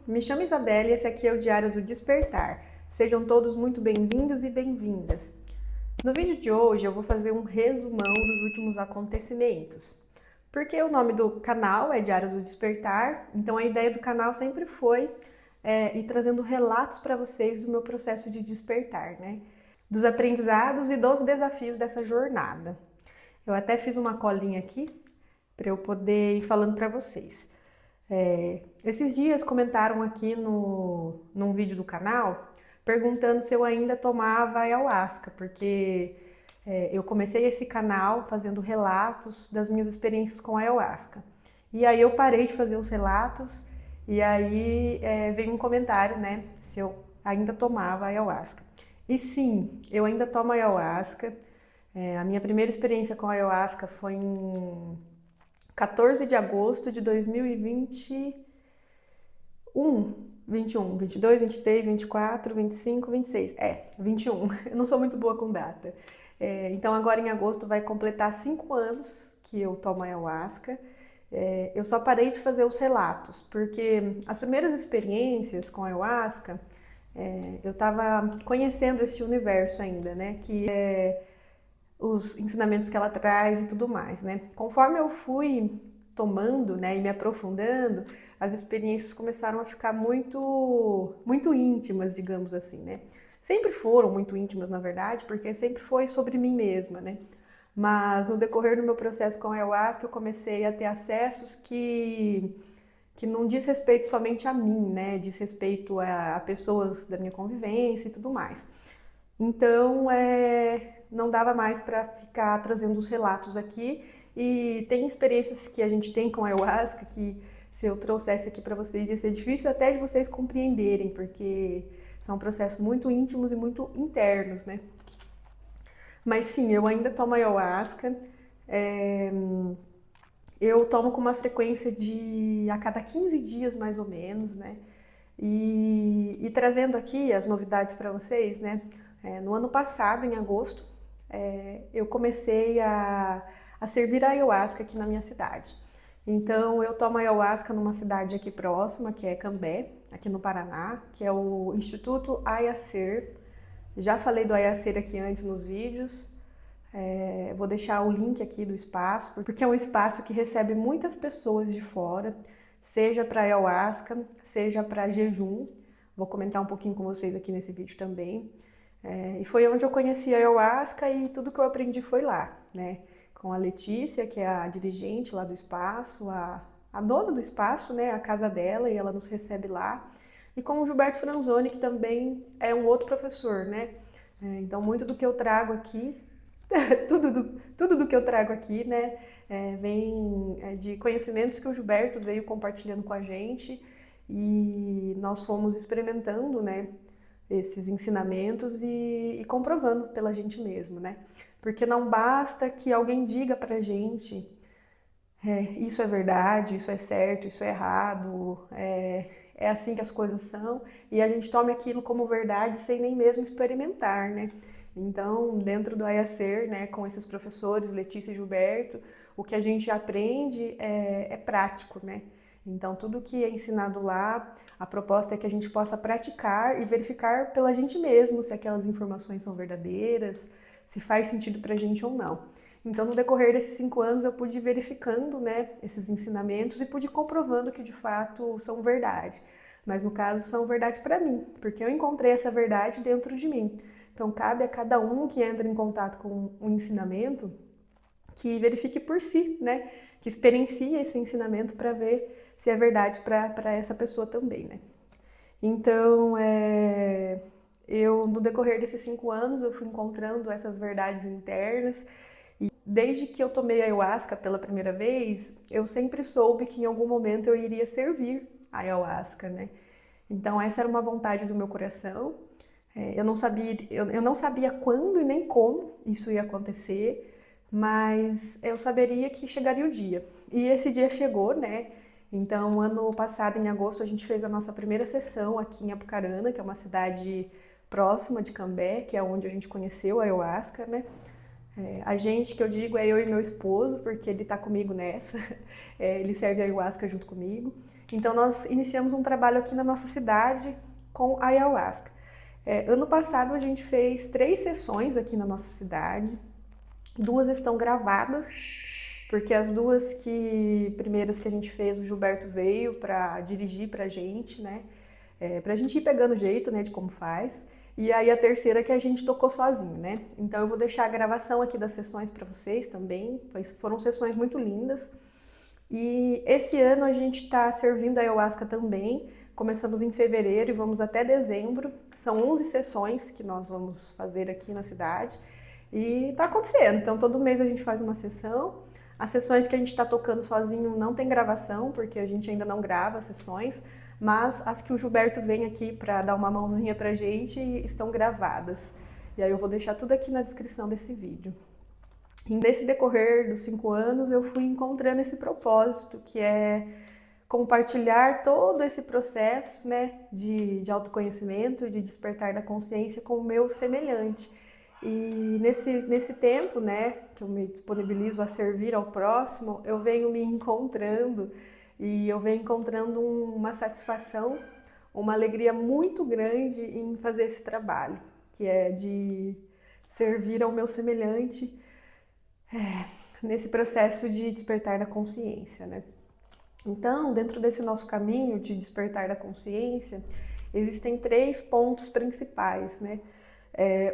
me chamo Isabela e esse aqui é o Diário do Despertar. Sejam todos muito bem-vindos e bem-vindas. No vídeo de hoje eu vou fazer um resumão dos últimos acontecimentos. Porque o nome do canal é Diário do Despertar, então a ideia do canal sempre foi ir trazendo relatos para vocês do meu processo de despertar, né? Dos aprendizados e dos desafios dessa jornada. Eu até fiz uma colinha aqui para eu poder ir falando para vocês. Esses dias comentaram aqui num vídeo do canal perguntando se eu ainda tomava ayahuasca, porque eu comecei esse canal fazendo relatos das minhas experiências com ayahuasca. E aí eu parei de fazer os relatos e aí veio um comentário, né, se eu ainda tomava ayahuasca. E sim, eu ainda tomo ayahuasca. A minha primeira experiência com ayahuasca foi em 14 de agosto de 2021, 21, 22, 23, 24, 25, 26. 21. Eu não sou muito boa com data. Então agora em agosto vai completar 5 anos que eu tomo ayahuasca. Eu só parei de fazer os relatos, porque as primeiras experiências com ayahuasca, eu estava conhecendo esse universo ainda, né? Que os ensinamentos que ela traz e tudo mais, né? Conforme eu fui tomando, né, e me aprofundando, as experiências começaram a ficar muito íntimas, digamos assim, né? Sempre foram muito íntimas, na verdade, porque sempre foi sobre mim mesma, né? Mas no decorrer do meu processo com a ayahuasca, eu comecei a ter acessos que não diz respeito somente a mim, né? Diz respeito a pessoas da minha convivência e tudo mais. Então, não dava mais para ficar trazendo os relatos aqui. E tem experiências que a gente tem com a ayahuasca que, se eu trouxesse aqui para vocês, ia ser difícil até de vocês compreenderem, porque são processos muito íntimos e muito internos, né? Mas sim, eu ainda tomo ayahuasca. É, eu tomo com uma frequência de a cada 15 dias, mais ou menos, né? E trazendo aqui as novidades para vocês, né? No ano passado, em agosto, eu comecei a servir a ayahuasca aqui na minha cidade. Então, eu tomo ayahuasca numa cidade aqui próxima, que é Cambé, aqui no Paraná, que é o Instituto Ayacer. Já falei do Ayacer aqui antes nos vídeos. Vou deixar o link aqui do espaço, porque é um espaço que recebe muitas pessoas de fora, seja para ayahuasca, seja para jejum. Vou comentar um pouquinho com vocês aqui nesse vídeo também. E foi onde eu conheci a ayahuasca e tudo que eu aprendi foi lá, né? Com a Letícia, que é a dirigente lá do espaço, a dona do espaço, né? A casa dela, e ela nos recebe lá. E com o Gilberto Franzoni, que também é um outro professor, né? Então, muito do que eu trago aqui, tudo do que eu trago aqui, né? Vem de conhecimentos que o Gilberto veio compartilhando com a gente e nós fomos experimentando, né? Esses ensinamentos e comprovando pela gente mesmo, né? Porque não basta que alguém diga pra gente isso é verdade, isso é certo, isso é errado, é assim que as coisas são, e a gente tome aquilo como verdade sem nem mesmo experimentar, né? Então, dentro do Ayacer, né, com esses professores, Letícia e Gilberto, o que a gente aprende é prático, né? Então, tudo que é ensinado lá, a proposta é que a gente possa praticar e verificar pela gente mesmo se aquelas informações são verdadeiras, se faz sentido pra gente ou não. Então, no decorrer desses 5 anos, eu pude ir verificando, né, esses ensinamentos e pude ir comprovando que de fato são verdade. Mas no caso, são verdade para mim, porque eu encontrei essa verdade dentro de mim. Então, cabe a cada um que entra em contato com um ensinamento que verifique por si, né? Que experiencie esse ensinamento para ver se é verdade para essa pessoa também, né? Então, eu, no decorrer desses 5 anos, eu fui encontrando essas verdades internas. E desde que eu tomei ayahuasca pela primeira vez, eu sempre soube que em algum momento eu iria servir a ayahuasca, né? Então, essa era uma vontade do meu coração. Eu não sabia quando e nem como isso ia acontecer, mas eu saberia que chegaria o dia. E esse dia chegou, né? Então, ano passado, em agosto, a gente fez a nossa primeira sessão aqui em Apucarana, que é uma cidade próxima de Cambé, que é onde a gente conheceu a ayahuasca, né? A gente, que eu digo, é eu e meu esposo, porque ele tá comigo nessa. Ele serve a ayahuasca junto comigo. Então nós iniciamos um trabalho aqui na nossa cidade com a ayahuasca. Ano passado a gente fez 3 sessões aqui na nossa cidade, 2 estão gravadas, porque as 2 primeiras que a gente fez, o Gilberto veio para dirigir pra gente, né? Pra gente ir pegando o jeito, né, de como faz. E aí a terceira que a gente tocou sozinho, né? Então eu vou deixar a gravação aqui das sessões para vocês também. Foram sessões muito lindas. E esse ano a gente está servindo a ayahuasca também. Começamos em fevereiro e vamos até dezembro. São 11 sessões que nós vamos fazer aqui na cidade. E está acontecendo. Então todo mês a gente faz uma sessão. As sessões que a gente está tocando sozinho não tem gravação, porque a gente ainda não grava as sessões. Mas as que o Gilberto vem aqui para dar uma mãozinha pra gente estão gravadas. E aí eu vou deixar tudo aqui na descrição desse vídeo. E nesse decorrer dos 5 anos eu fui encontrando esse propósito, que é compartilhar todo esse processo, né, de autoconhecimento, de despertar da consciência com o meu semelhante. E nesse tempo, né, que eu me disponibilizo a servir ao próximo, eu venho me encontrando e eu venho encontrando uma satisfação, uma alegria muito grande em fazer esse trabalho, que é de servir ao meu semelhante nesse processo de despertar da consciência, né? Então, dentro desse nosso caminho de despertar da consciência, existem 3 pontos principais, né?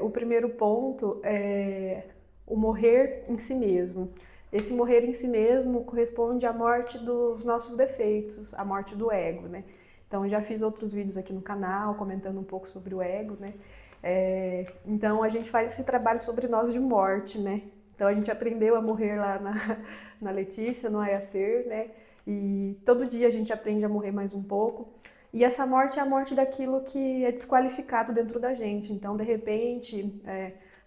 O primeiro ponto é o morrer em si mesmo. Esse morrer em si mesmo corresponde à morte dos nossos defeitos, à morte do ego, né? Então, eu já fiz outros vídeos aqui no canal comentando um pouco sobre o ego, né? Então, a gente faz esse trabalho sobre nós de morte, né? Então, a gente aprendeu a morrer lá na Letícia, no Ayacer, né? E todo dia a gente aprende a morrer mais um pouco. E essa morte é a morte daquilo que é desqualificado dentro da gente. Então, de repente,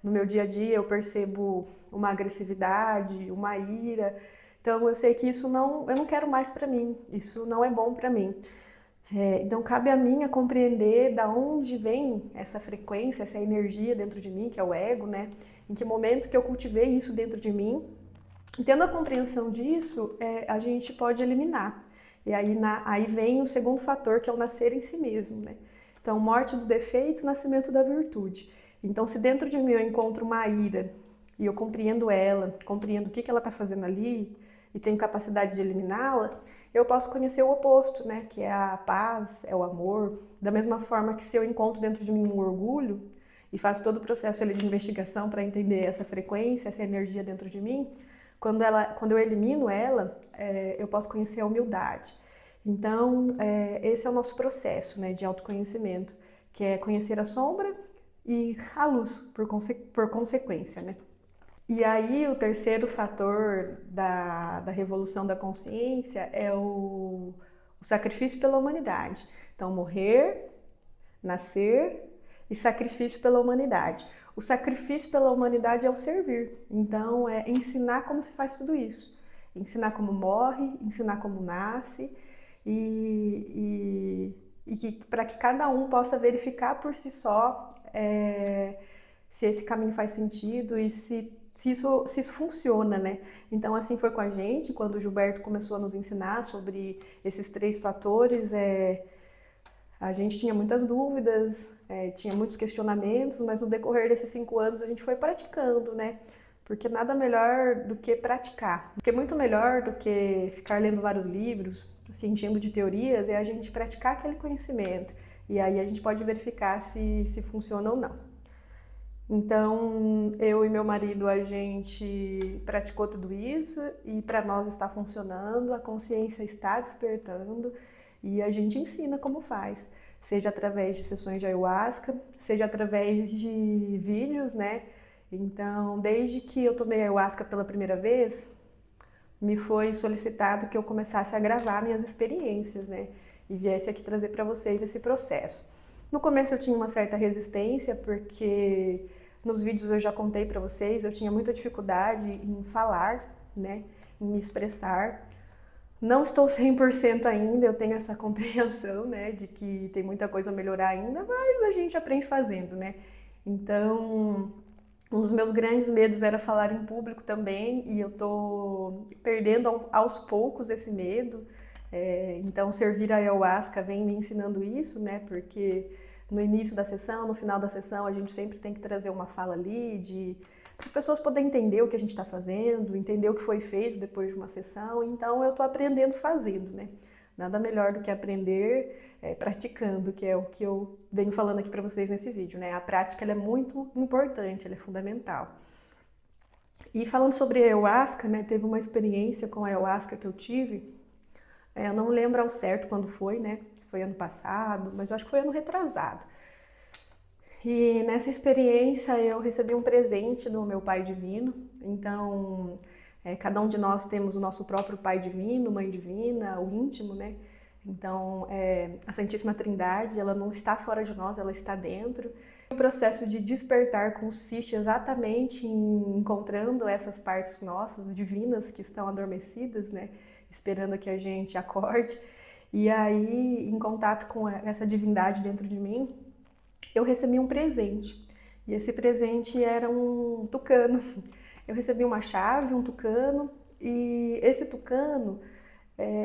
no meu dia a dia eu percebo uma agressividade, uma ira. Então, eu sei que eu não quero mais para mim. Isso não é bom para mim. Então, cabe a mim a compreender da onde vem essa frequência, essa energia dentro de mim, que é o ego, né? Em que momento que eu cultivei isso dentro de mim. E tendo a compreensão disso, a gente pode eliminar. E aí vem o segundo fator, que é o nascer em si mesmo, né? Então, morte do defeito, nascimento da virtude. Então, se dentro de mim eu encontro uma ira e eu compreendo ela, compreendo o que ela está fazendo ali e tenho capacidade de eliminá-la, eu posso conhecer o oposto, né? Que é a paz, é o amor. Da mesma forma que se eu encontro dentro de mim um orgulho e faço todo o processo ali de investigação para entender essa frequência, essa energia dentro de mim, quando eu elimino ela, eu posso conhecer a humildade. Então, esse é o nosso processo, né, de autoconhecimento, que é conhecer a sombra e a luz, por consequência, né? E aí, o terceiro fator da revolução da consciência é o sacrifício pela humanidade. Então, morrer, nascer e sacrifício pela humanidade. O sacrifício pela humanidade é o servir. Então, é ensinar como se faz tudo isso. Ensinar como morre, ensinar como nasce para que cada um possa verificar por si só se esse caminho faz sentido e se isso funciona, né? Então, assim foi com a gente, quando o Gilberto começou a nos ensinar sobre esses 3 fatores, a gente tinha muitas dúvidas, tinha muitos questionamentos, mas no decorrer desses 5 anos a gente foi praticando, né? Porque nada melhor do que praticar. Porque muito melhor do que ficar lendo vários livros, se enchendo de teorias, é a gente praticar aquele conhecimento. E aí a gente pode verificar se funciona ou não. Então, eu e meu marido, a gente praticou tudo isso e para nós está funcionando, a consciência está despertando e a gente ensina como faz, seja através de sessões de ayahuasca, seja através de vídeos, né? Então, desde que eu tomei ayahuasca pela primeira vez, me foi solicitado que eu começasse a gravar minhas experiências, né? E viesse aqui trazer para vocês esse processo. No começo eu tinha uma certa resistência, porque nos vídeos eu já contei para vocês, eu tinha muita dificuldade em falar, né? Em me expressar. Não estou 100% ainda, eu tenho essa compreensão, né? De que tem muita coisa a melhorar ainda, mas a gente aprende fazendo, né? Então, um dos meus grandes medos era falar em público também, e eu tô perdendo aos poucos esse medo. Então, servir a ayahuasca vem me ensinando isso, né? Porque no início da sessão, no final da sessão, a gente sempre tem que trazer uma fala ali para as pessoas poderem entender o que a gente está fazendo, entender o que foi feito depois de uma sessão. Então, eu estou aprendendo fazendo, né? Nada melhor do que aprender praticando, que é o que eu venho falando aqui para vocês nesse vídeo, né? A prática ela é muito importante, ela é fundamental. E falando sobre a ayahuasca, né? Teve uma experiência com a ayahuasca que eu tive. Eu não lembro ao certo quando foi, né? Foi ano passado, mas eu acho que foi ano retrasado. E nessa experiência eu recebi um presente do meu Pai Divino. Então, cada um de nós temos o nosso próprio Pai Divino, Mãe Divina, o íntimo, né? Então, a Santíssima Trindade, ela não está fora de nós, ela está dentro. O processo de despertar consiste exatamente em encontrando essas partes nossas, divinas, que estão adormecidas, né? Esperando que a gente acorde. E aí, em contato com essa divindade dentro de mim, eu recebi um presente. E esse presente era um tucano. Eu recebi uma chave, um tucano, e esse tucano,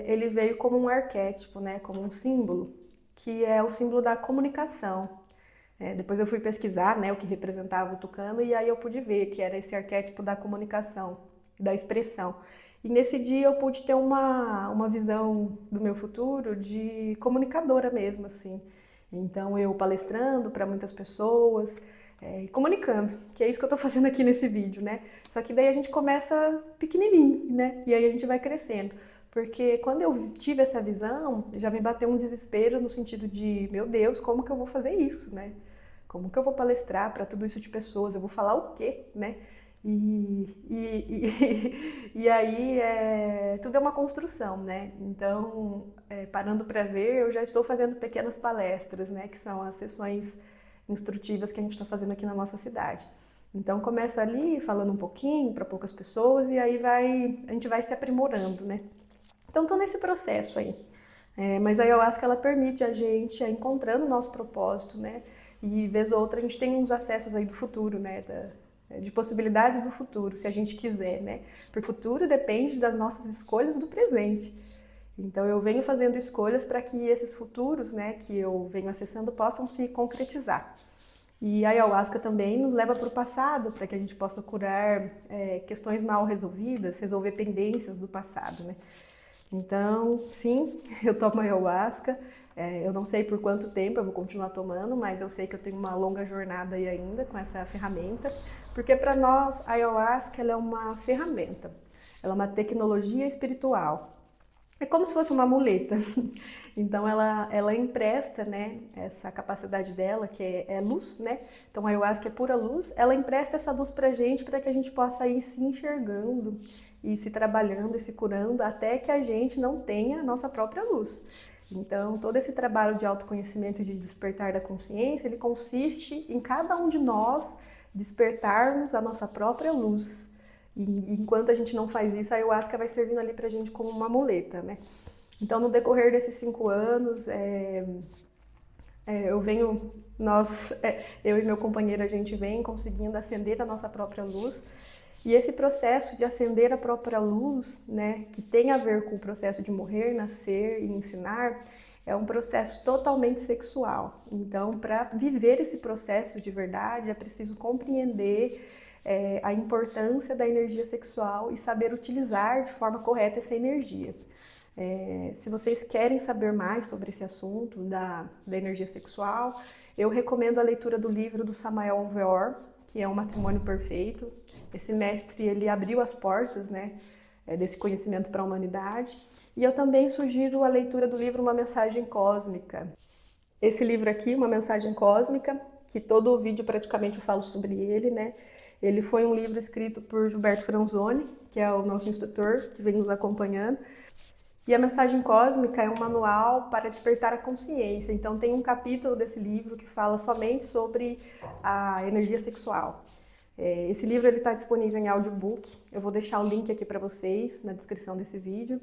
ele veio como um arquétipo, né? Como um símbolo, que é o símbolo da comunicação. Depois eu fui pesquisar, né, o que representava o tucano e aí eu pude ver que era esse arquétipo da comunicação, da expressão. E nesse dia eu pude ter uma visão do meu futuro de comunicadora mesmo, assim. Então eu palestrando para muitas pessoas, comunicando, que é isso que eu estou fazendo aqui nesse vídeo, né? Só que daí a gente começa pequenininho, né? E aí a gente vai crescendo. Porque quando eu tive essa visão, já me bateu um desespero no sentido de, meu Deus, como que eu vou fazer isso, né? Como que eu vou palestrar para tudo isso de pessoas? Eu vou falar o quê, né? E aí tudo é uma construção, né? Então, parando para ver, eu já estou fazendo pequenas palestras, né? Que são as sessões instrutivas que a gente está fazendo aqui na nossa cidade. Então começa ali falando um pouquinho para poucas pessoas e aí a gente vai se aprimorando, né? Então estou nesse processo aí. Mas a ayahuasca ela permite a gente encontrando o nosso propósito, né? E vez ou outra a gente tem uns acessos aí do futuro, né? De possibilidades do futuro, se a gente quiser, né? Porque o futuro depende das nossas escolhas do presente. Então eu venho fazendo escolhas para que esses futuros, né, que eu venho acessando, possam se concretizar. E a ayahuasca também nos leva para o passado, para que a gente possa curar questões mal resolvidas, resolver pendências do passado, né? Então, sim, eu tomo ayahuasca. Eu não sei por quanto tempo eu vou continuar tomando, mas eu sei que eu tenho uma longa jornada aí ainda com essa ferramenta, porque para nós a ayahuasca ela é uma ferramenta, ela é uma tecnologia espiritual. É como se fosse uma muleta. Então ela empresta, né, essa capacidade dela, que é luz, né? Então a ayahuasca é pura luz, ela empresta essa luz pra gente para que a gente possa ir se enxergando e se trabalhando e se curando até que a gente não tenha a nossa própria luz. Então todo esse trabalho de autoconhecimento e de despertar da consciência, ele consiste em cada um de nós despertarmos a nossa própria luz. E enquanto a gente não faz isso, a ayahuasca vai servindo ali pra gente como uma muleta, né? Então, no decorrer desses 5 anos, eu e meu companheiro, a gente vem conseguindo acender a nossa própria luz. E esse processo de acender a própria luz, né, que tem a ver com o processo de morrer, nascer e ensinar, é um processo totalmente sexual. Então, para viver esse processo de verdade, é preciso compreender a importância da energia sexual e saber utilizar de forma correta essa energia. Se vocês querem saber mais sobre esse assunto da energia sexual, eu recomendo a leitura do livro do Samael Aun Weor, que é Um Matrimônio Perfeito. Esse mestre, ele abriu as portas, né, desse conhecimento para a humanidade. E eu também sugiro a leitura do livro Uma Mensagem Cósmica. Esse livro aqui, Uma Mensagem Cósmica, que todo o vídeo praticamente eu falo sobre ele, né? Ele foi um livro escrito por Gilberto Franzoni, que é o nosso instrutor, que vem nos acompanhando. E a Mensagem Cósmica é um manual para despertar a consciência. Então tem um capítulo desse livro que fala somente sobre a energia sexual. Esse livro está disponível em audiobook. Eu vou deixar o link aqui para vocês na descrição desse vídeo.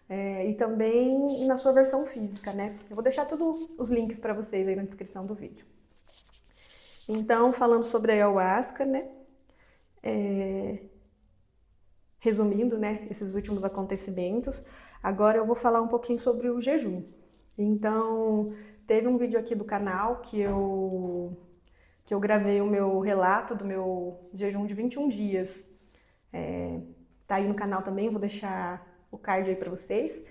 E também na sua versão física, né? Eu vou deixar todos os links para vocês aí na descrição do vídeo. Então, falando sobre a ayahuasca, né? Resumindo, né, esses últimos acontecimentos, Agora eu vou falar um pouquinho sobre o jejum. Então, teve um vídeo aqui do canal que eu gravei o meu relato do meu jejum de 21 dias. Tá aí no canal também, vou deixar o card aí pra vocês.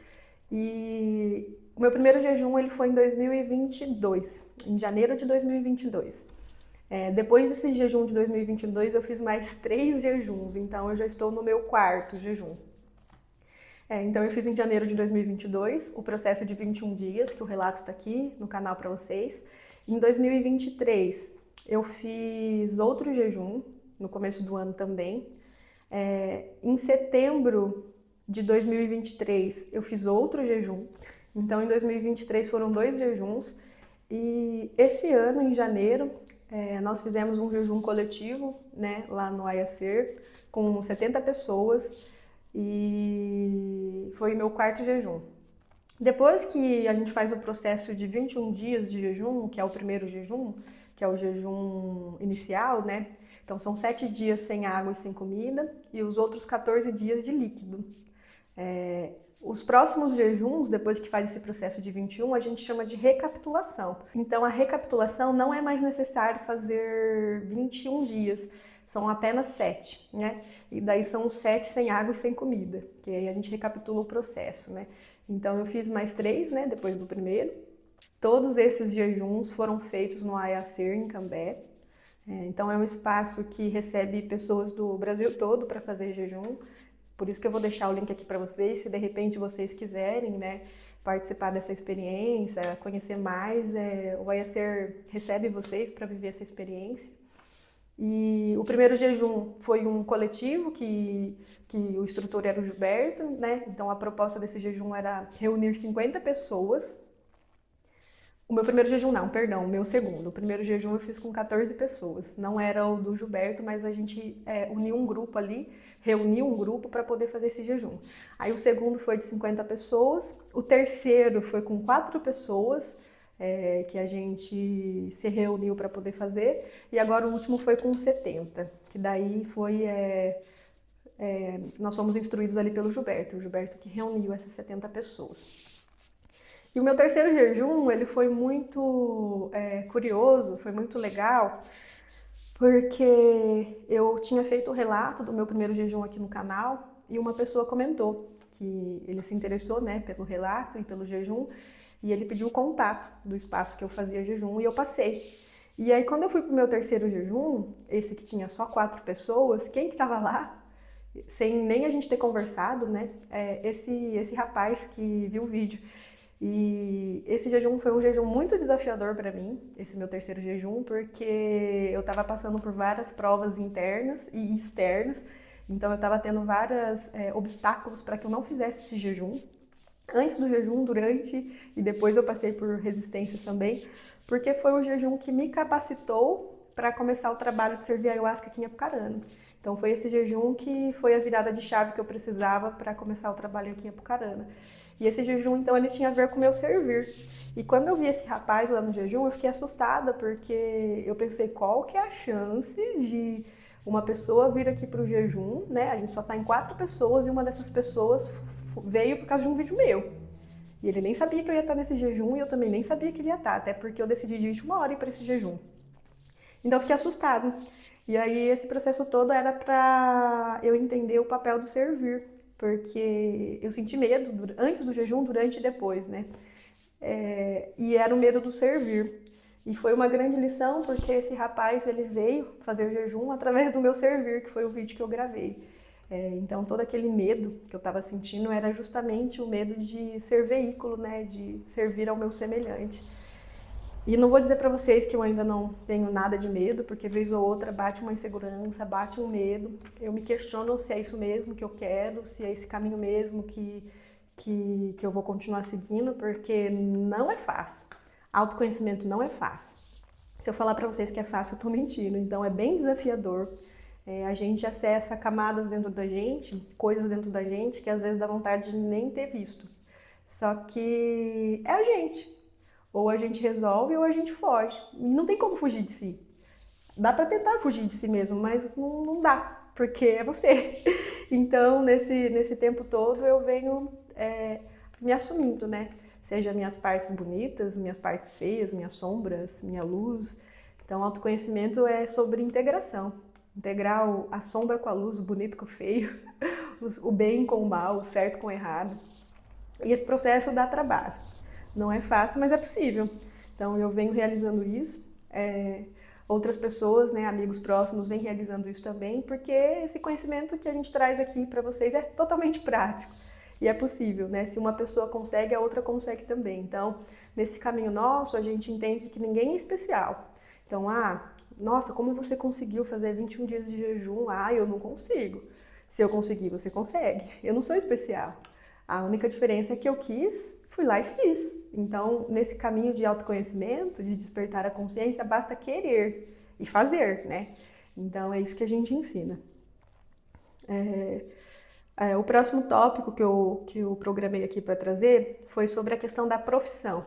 E o meu primeiro jejum ele foi em 2022, em janeiro de 2022. Depois desse jejum de 2022, eu fiz mais 3 jejuns, então eu já estou no meu quarto jejum. Então eu fiz em janeiro de 2022 o processo de 21 dias, que o relato está aqui no canal para vocês. Em 2023 eu fiz outro jejum, no começo do ano também. Em setembro de 2023 eu fiz outro jejum. Então em 2023 foram 2 jejuns. E esse ano, em janeiro, nós fizemos um jejum coletivo, né, lá no IACER, com 70 pessoas. E foi meu quarto jejum. Depois que a gente faz o processo de 21 dias de jejum, que é o primeiro jejum, que é o jejum inicial, né? Então são 7 dias sem água e sem comida e os outros 14 dias de líquido. Os próximos jejuns, depois que faz esse processo de 21, a gente chama de recapitulação. Então a recapitulação não é mais necessário fazer 21 dias, são apenas 7, né? E daí são os 7 sem água e sem comida, que aí a gente recapitula o processo, né? Então eu fiz mais 3, né, depois do primeiro. Todos esses jejuns foram feitos no IACER em Cambé. Então é um espaço que recebe pessoas do Brasil todo para fazer jejum. Por isso que eu vou deixar o link aqui para vocês, se de repente vocês quiserem, né, participar dessa experiência, conhecer mais, o IACER recebe vocês para viver essa experiência. E o primeiro jejum foi um coletivo que o instrutor era o Gilberto, né? Então a proposta desse jejum era reunir 50 pessoas. O meu primeiro jejum não, perdão, o meu segundo. O primeiro jejum eu fiz com 14 pessoas. Não era o do Gilberto, mas a gente uniu um grupo ali, reuniu um grupo para poder fazer esse jejum. Aí o segundo foi de 50 pessoas. O terceiro foi com 4 pessoas, que a gente se reuniu para poder fazer. E agora o último foi com 70, que daí foi... nós fomos instruídos ali pelo Gilberto, o Gilberto que reuniu essas 70 pessoas. E o meu terceiro jejum, ele foi muito curioso, foi muito legal, porque eu tinha feito o relato do meu primeiro jejum aqui no canal e uma pessoa comentou que ele se interessou, né, pelo relato e pelo jejum e ele pediu o contato do espaço que eu fazia jejum e eu passei. E aí quando eu fui pro meu terceiro jejum, esse que tinha só 4 pessoas, quem que tava lá, sem nem a gente ter conversado, né, esse rapaz que viu o vídeo. E esse jejum foi um jejum muito desafiador para mim, esse meu terceiro jejum, porque eu estava passando por várias provas internas e externas, então eu estava tendo vários obstáculos para que eu não fizesse esse jejum. Antes do jejum, durante e depois eu passei por resistências também, porque foi o jejum que me capacitou para começar o trabalho de servir ayahuasca aqui em Apucarana. Então foi esse jejum que foi a virada de chave que eu precisava para começar o trabalho aqui em Apucarana. E esse jejum, então, ele tinha a ver com o meu servir. E quando eu vi esse rapaz lá no jejum, eu fiquei assustada, porque eu pensei, qual que é a chance de uma pessoa vir aqui pro jejum, né? A gente só tá em 4 pessoas e uma dessas pessoas veio por causa de um vídeo meu. E ele nem sabia que eu ia estar nesse jejum e eu também nem sabia que ele ia estar, até porque eu decidi de última hora ir para esse jejum. Então eu fiquei assustada. E aí esse processo todo era para eu entender o papel do servir, porque eu senti medo antes do jejum, durante e depois, né? E era o medo do servir. E foi uma grande lição, porque esse rapaz, ele veio fazer o jejum através do meu servir, que foi o vídeo que eu gravei. Então todo aquele medo que eu estava sentindo era justamente o medo de ser veículo, né? De servir ao meu semelhante. E não vou dizer para vocês que eu ainda não tenho nada de medo, porque vez ou outra bate uma insegurança, bate um medo. Eu me questiono se é isso mesmo que eu quero, se é esse caminho mesmo que eu vou continuar seguindo, porque não é fácil. Autoconhecimento não é fácil. Se eu falar para vocês que é fácil, eu tô mentindo. Então é bem desafiador. A gente acessa camadas dentro da gente, coisas dentro da gente que às vezes dá vontade de nem ter visto. Só que é a gente. Ou a gente resolve ou a gente foge. E não tem como fugir de si. Dá pra tentar fugir de si mesmo, mas não dá, porque é você. Então, nesse tempo todo, eu venho me assumindo, né? Seja minhas partes bonitas, minhas partes feias, minhas sombras, minha luz. Então, autoconhecimento é sobre integração. Integrar a sombra com a luz, o bonito com o feio, o bem com o mal, o certo com o errado. E esse processo dá trabalho. Não é fácil, mas é possível. Então, eu venho realizando isso. Outras pessoas, né, amigos próximos, vêm realizando isso também, porque esse conhecimento que a gente traz aqui para vocês é totalmente prático. E é possível, né? Se uma pessoa consegue, a outra consegue também. Então, nesse caminho nosso, a gente entende que ninguém é especial. Então, nossa, como você conseguiu fazer 21 dias de jejum? Eu não consigo. Se eu conseguir, você consegue. Eu não sou especial. A única diferença é que eu quis, fui lá e fiz. Então, nesse caminho de autoconhecimento, de despertar a consciência, basta querer e fazer, né? Então, é isso que a gente ensina. O próximo tópico que eu programei aqui para trazer foi sobre a questão da profissão.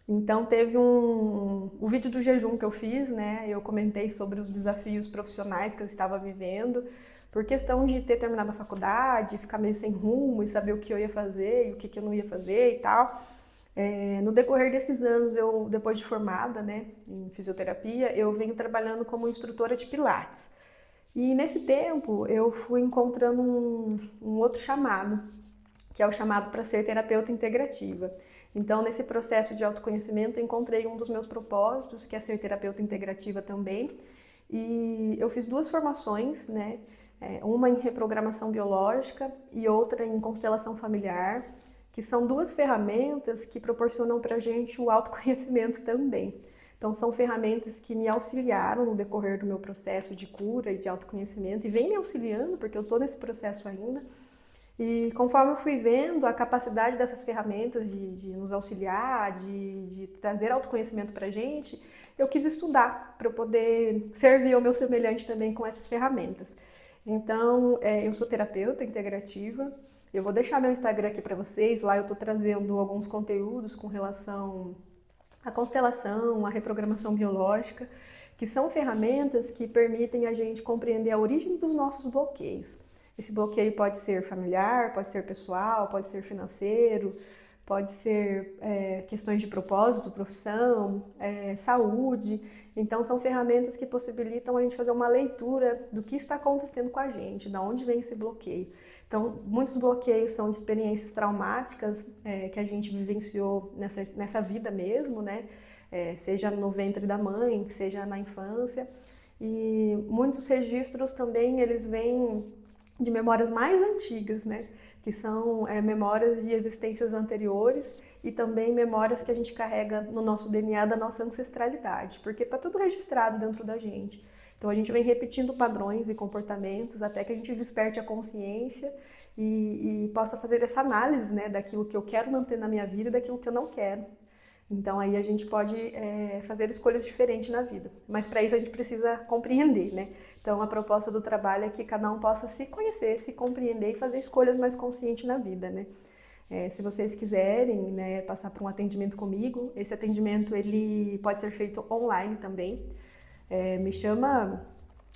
Então, teve o vídeo do jejum que eu fiz, né? Eu comentei sobre os desafios profissionais que eu estava vivendo, por questão de ter terminado a faculdade, ficar meio sem rumo e saber o que eu ia fazer e o que eu não ia fazer e tal. No decorrer desses anos, depois de formada, né, em fisioterapia, eu venho trabalhando como instrutora de Pilates. E nesse tempo, eu fui encontrando um outro chamado, que é o chamado para ser terapeuta integrativa. Então, nesse processo de autoconhecimento, eu encontrei um dos meus propósitos, que é ser terapeuta integrativa também. E eu fiz 2 formações, né? Uma em reprogramação biológica e outra em constelação familiar, que são 2 ferramentas que proporcionam para a gente o autoconhecimento também. Então, são ferramentas que me auxiliaram no decorrer do meu processo de cura e de autoconhecimento e vem me auxiliando, porque eu estou nesse processo ainda. E conforme eu fui vendo a capacidade dessas ferramentas de nos auxiliar, de trazer autoconhecimento para a gente, eu quis estudar para eu poder servir ao meu semelhante também com essas ferramentas. Então, eu sou terapeuta integrativa. Eu vou deixar meu Instagram aqui para vocês. Lá eu estou trazendo alguns conteúdos com relação à constelação, à reprogramação biológica, que são ferramentas que permitem a gente compreender a origem dos nossos bloqueios. Esse bloqueio pode ser familiar, pode ser pessoal, pode ser financeiro, pode ser questões de propósito, profissão, saúde. Então, são ferramentas que possibilitam a gente fazer uma leitura do que está acontecendo com a gente, de onde vem esse bloqueio. Então, muitos bloqueios são de experiências traumáticas que a gente vivenciou nessa vida mesmo, né? Seja no ventre da mãe, seja na infância. E muitos registros também, eles vêm de memórias mais antigas, né? Que são memórias de existências anteriores e também memórias que a gente carrega no nosso DNA da nossa ancestralidade, porque está tudo registrado dentro da gente. Então a gente vem repetindo padrões e comportamentos até que a gente desperte a consciência e possa fazer essa análise, né, daquilo que eu quero manter na minha vida e daquilo que eu não quero. Então aí a gente pode fazer escolhas diferentes na vida, mas para isso a gente precisa compreender, né? Então a proposta do trabalho é que cada um possa se conhecer, se compreender e fazer escolhas mais conscientes na vida, né? Se vocês quiserem, né, passar por um atendimento comigo, esse atendimento ele pode ser feito online também. Me chama,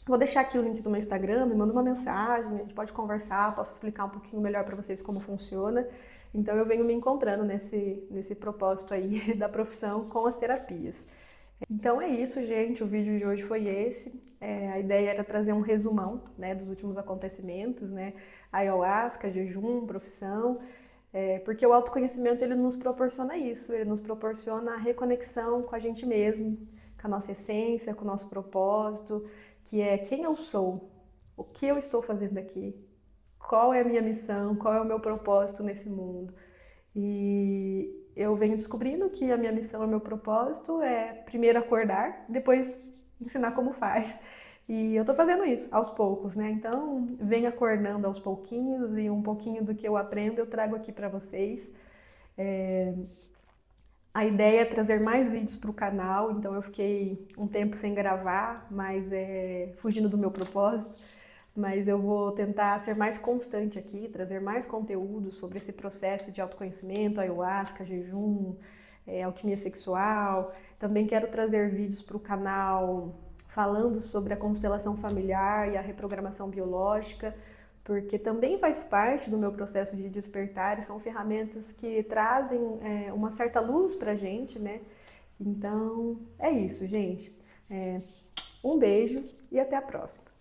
vou deixar aqui o link do meu Instagram, me manda uma mensagem, a gente pode conversar, posso explicar um pouquinho melhor para vocês como funciona. Então eu venho me encontrando nesse propósito aí da profissão com as terapias. Então é isso, gente, o vídeo de hoje foi esse. A ideia era trazer um resumão, né, dos últimos acontecimentos, né, ayahuasca, jejum, profissão, porque o autoconhecimento ele nos proporciona isso, ele nos proporciona a reconexão com a gente mesmo, com a nossa essência, com o nosso propósito, que é quem eu sou, o que eu estou fazendo aqui, qual é a minha missão, qual é o meu propósito nesse mundo. E eu venho descobrindo que a minha missão, o meu propósito é primeiro acordar, depois ensinar como faz. E eu tô fazendo isso aos poucos, né? Então, venho acordando aos pouquinhos e um pouquinho do que eu aprendo eu trago aqui para vocês. A ideia é trazer mais vídeos para o canal, então eu fiquei um tempo sem gravar, mas fugindo do meu propósito. Mas eu vou tentar ser mais constante aqui, trazer mais conteúdo sobre esse processo de autoconhecimento, ayahuasca, jejum, alquimia sexual. Também quero trazer vídeos para o canal falando sobre a constelação familiar e a reprogramação biológica, porque também faz parte do meu processo de despertar e são ferramentas que trazem uma certa luz pra gente, né? Então, é isso, gente. Um beijo e até a próxima.